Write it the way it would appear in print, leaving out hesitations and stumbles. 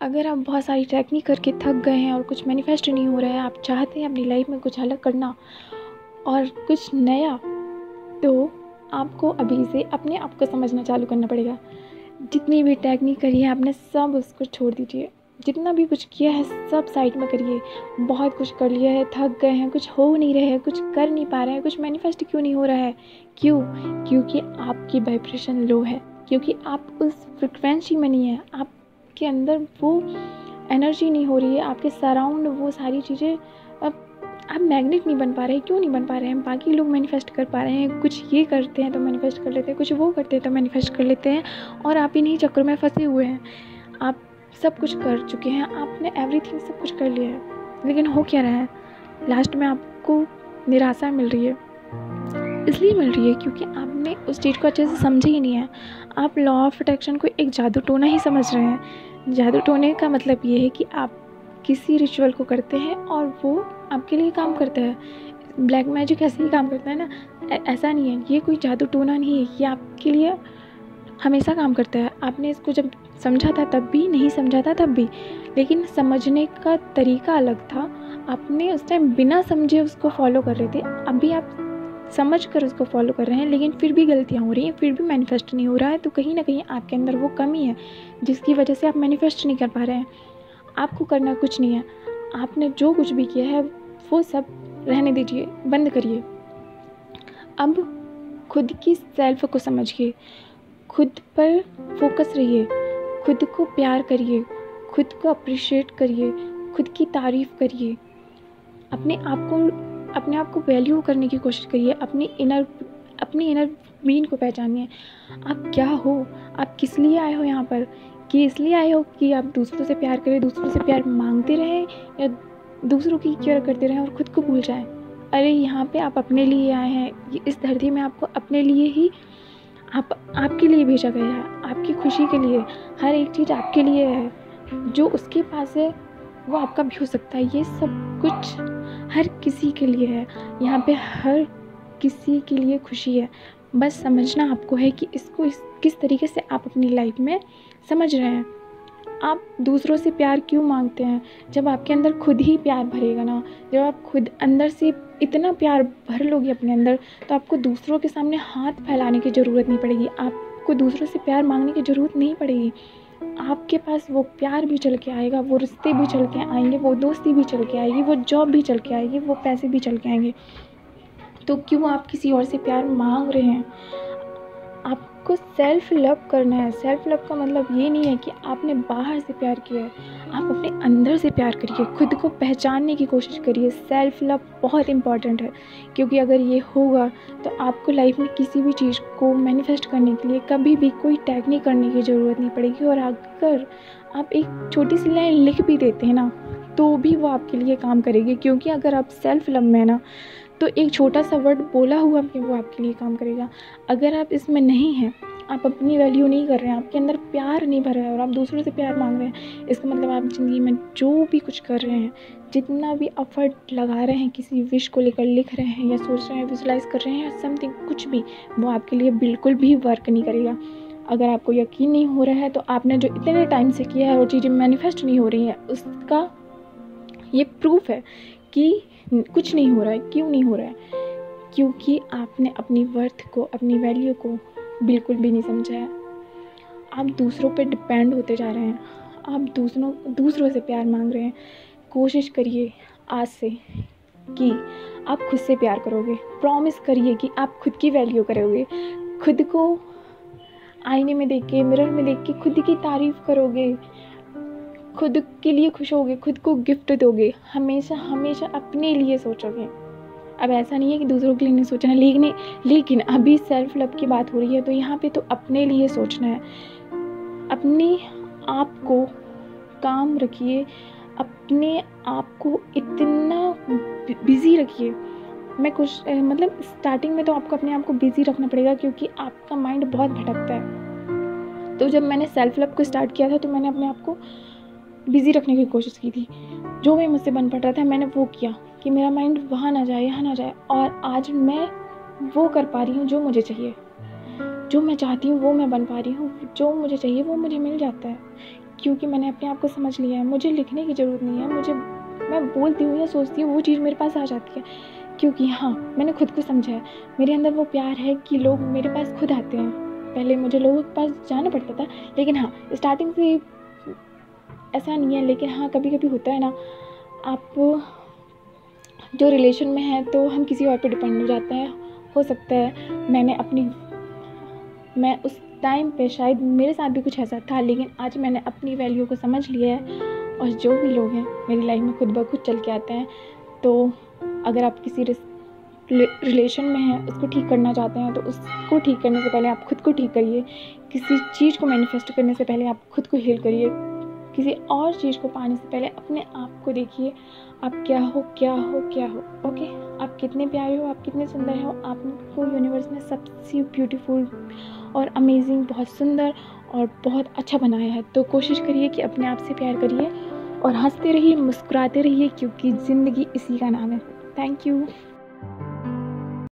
अगर आप बहुत सारी टेक्निक करके थक गए हैं और कुछ मैनिफेस्ट नहीं हो रहा है, आप चाहते हैं अपनी लाइफ में कुछ अलग करना और कुछ नया, तो आपको अभी से अपने आप को समझना चालू करना पड़ेगा। जितनी भी टेक्निक करी है आपने, सब उसको छोड़ दीजिए। जितना भी कुछ किया है सब साइड में करिए। बहुत कुछ कर लिया है, थक गए हैं, कुछ हो नहीं रहे हैं, कुछ कर नहीं पा रहे हैं, कुछ मैनिफेस्ट क्यों नहीं हो रहा है? क्यों? क्योंकि आपकी वाइब्रेशन लो है, क्योंकि आप उस फ्रिक्वेंसी में नहीं है, आपके अंदर वो एनर्जी नहीं हो रही है, आपके सराउंड वो सारी चीज़ें, आप मैग्नेट नहीं बन पा रहे हैं। क्यों नहीं बन पा रहे हैं? बाकी लोग मैनिफेस्ट कर पा रहे हैं, कुछ ये करते हैं तो मैनिफेस्ट कर लेते हैं, कुछ वो करते हैं तो मैनिफेस्ट कर लेते हैं, और आप इन्हीं चक्कर में फंसे हुए हैं। आप सब कुछ कर चुके हैं, आपने एवरीथिंग सब कुछ कर लिया है, लेकिन हो क्या रहा है? लास्ट में आपको निराशा मिल रही है। इसलिए मिल रही है क्योंकि आपने उस चीज़ को अच्छे से समझा ही नहीं है। आप लॉ ऑफ अट्रैक्शन को एक जादू टोना ही समझ रहे हैं। जादू टोने का मतलब ये है कि आप किसी रिचुअल को करते हैं और वो आपके लिए काम करता है। ब्लैक मैजिक ऐसे ही काम करता है ना, ऐसा नहीं है। ये कोई जादू टोना नहीं है, ये आपके लिए हमेशा काम करता है। आपने इसको जब समझा था तब भी, नहीं समझा था तब भी, लेकिन समझने का तरीका अलग था। आपने उस टाइम बिना समझे उसको फॉलो कर रहे थे, अभी आप समझ कर उसको फॉलो कर रहे हैं, लेकिन फिर भी गलतियाँ हो रही हैं, फिर भी मैनिफेस्ट नहीं हो रहा है। तो कहीं ना कहीं आपके अंदर वो कमी है जिसकी वजह से आप मैनिफेस्ट नहीं कर पा रहे हैं। आपको करना कुछ नहीं है, आपने जो कुछ भी किया है वो सब रहने दीजिए, बंद करिए। अब खुद की सेल्फ को समझिए, खुद पर फोकस रहिए, खुद को प्यार करिए, खुद को अप्रिशिएट करिए, खुद की तारीफ़ करिए, अपने आप को वैल्यू करने की कोशिश करिए, अपनी इनर बीइंग को पहचानिए। आप क्या हो? आप किस लिए आए हो यहाँ पर? कि इसलिए आए हो कि आप दूसरों से प्यार करें, दूसरों से प्यार मांगते रहें, या दूसरों की केयर करते रहें और ख़ुद को भूल जाएं? अरे यहाँ पे आप अपने लिए आए हैं। इस धरती में आपको अपने लिए ही, आपके लिए भेजा गया है, आपकी खुशी के लिए। हर एक चीज़ आपके लिए है। जो उसके पास है वो आपका भी हो सकता है। ये सब कुछ हर किसी के लिए है। यहाँ पे हर किसी के लिए खुशी है। बस समझना आपको है कि इसको किस तरीके से आप अपनी लाइफ में समझ रहे हैं। आप दूसरों से प्यार क्यों मांगते हैं? जब आपके अंदर खुद ही प्यार भरेगा ना, जब आप खुद अंदर से इतना प्यार भर लोगे अपने अंदर, तो आपको दूसरों के सामने हाथ फैलाने की ज़रूरत नहीं पड़ेगी, आपको दूसरों से प्यार मांगने की ज़रूरत नहीं पड़ेगी। आपके पास वो प्यार भी चल के आएगा, वो रिश्ते भी चल के आएंगे, वो दोस्ती भी चल के आएगी, वो जॉब भी चल के आएगी, वो पैसे भी चल के आएंगे। तो क्यों आप किसी और से प्यार मांग रहे हैं? आपको सेल्फ लव करना है। सेल्फ लव का मतलब ये नहीं है कि आपने बाहर से प्यार किया है, आप अपने अंदर से प्यार करिए, खुद को पहचानने की कोशिश करिए। सेल्फ लव बहुत इम्पॉर्टेंट है, क्योंकि अगर ये होगा तो आपको लाइफ में किसी भी चीज़ को मैनिफेस्ट करने के लिए कभी भी कोई टेक्निक करने की ज़रूरत नहीं पड़ेगी। और अगर आप एक छोटी सी लाइन लिख भी देते हैं ना, तो भी वो आपके लिए काम करेगी, क्योंकि अगर आप सेल्फ लव में ना, तो एक छोटा सा वर्ड बोला हुआ भी वो आपके लिए काम करेगा। अगर आप इसमें नहीं हैं, आप अपनी वैल्यू नहीं कर रहे हैं, आपके अंदर प्यार नहीं भर रहा है और आप दूसरों से प्यार मांग रहे हैं, इसका मतलब आप ज़िंदगी में जो भी कुछ कर रहे हैं, जितना भी एफर्ट लगा रहे हैं, किसी विश को लेकर लिख रहे हैं या सोच रहे हैं, विजुलाइज कर रहे हैं, समथिंग कुछ भी, वो आपके लिए बिल्कुल भी वर्क नहीं करेगा। अगर आपको यकीन नहीं हो रहा है तो आपने जो इतने टाइम से किया है और चीज़ें मैनिफेस्ट नहीं हो रही हैं, उसका ये प्रूफ है कि कुछ नहीं हो रहा है। क्यों नहीं हो रहा है? क्योंकि आपने अपनी वर्थ को, अपनी वैल्यू को बिल्कुल भी नहीं समझा है। आप दूसरों पे डिपेंड होते जा रहे हैं, आप दूसरों से प्यार मांग रहे हैं। कोशिश करिए आज से कि आप खुद से प्यार करोगे। प्रॉमिस करिए कि आप खुद की वैल्यू करोगे, खुद को आईने में देख के, मिरर में देख के खुद की तारीफ़ करोगे, खुद के लिए खुश होगे, खुद को गिफ्ट दोगे, हमेशा हमेशा अपने लिए सोचोगे। अब ऐसा नहीं है कि दूसरों के लिए नहीं सोचना, लेकिन अभी सेल्फ लव की बात हो रही है, तो यहाँ पे तो अपने लिए सोचना है। अपने आप को काम रखिए, अपने आप को इतना बिज़ी रखिए। मैं कुछ मतलब स्टार्टिंग में तो आपको अपने आप को बिज़ी रखना पड़ेगा, क्योंकि आपका माइंड बहुत भटकता है। तो जब मैंने सेल्फ लव को स्टार्ट किया था तो मैंने अपने आप को बिज़ी रखने की कोशिश की थी। जो भी मुझसे बन पड़ रहा था मैंने वो किया कि मेरा माइंड वहाँ ना जाए, यहाँ ना जाए। और आज मैं वो कर पा रही हूँ जो मुझे चाहिए, जो मैं चाहती हूँ वो मैं बन पा रही हूँ, जो मुझे चाहिए वो मुझे मिल जाता है। क्योंकि मैंने अपने आप को समझ लिया है। मुझे लिखने की ज़रूरत नहीं है, मैं बोलती हूँ या सोचती हूँ वो चीज़ मेरे पास आ जाती है, क्योंकि हाँ, मैंने खुद को समझा है। मेरे अंदर वो प्यार है कि लोग मेरे पास खुद आते हैं। पहले मुझे लोगों के पास जाना पड़ता था, लेकिन हाँ, स्टार्टिंग से ऐसा नहीं है। लेकिन हाँ, कभी कभी होता है ना, आप जो रिलेशन में हैं तो हम किसी और पे डिपेंड हो जाते हैं। हो सकता है मैं उस टाइम पे शायद मेरे साथ भी कुछ ऐसा था, लेकिन आज मैंने अपनी वैल्यू को समझ लिया है। और जो भी लोग हैं मेरी लाइफ में खुद ब खुद चल के आते हैं। तो अगर आप किसी रिलेशन में हैं, उसको ठीक करना चाहते हैं, तो उसको ठीक करने से पहले आप खुद को ठीक करिए। किसी चीज़ को मैनिफेस्ट करने से पहले आप खुद को हील करिए। किसी और चीज़ को पाने से पहले अपने आप को देखिए, आप क्या हो। ओके, आप कितने प्यारे हो, आप कितने सुंदर हो। आपको यूनिवर्स ने सबसे ब्यूटीफुल और अमेजिंग, बहुत सुंदर और बहुत अच्छा बनाया है। तो कोशिश करिए कि अपने आप से प्यार करिए और हंसते रहिए, मुस्कुराते रहिए, क्योंकि ज़िंदगी इसी का नाम है। Thank you.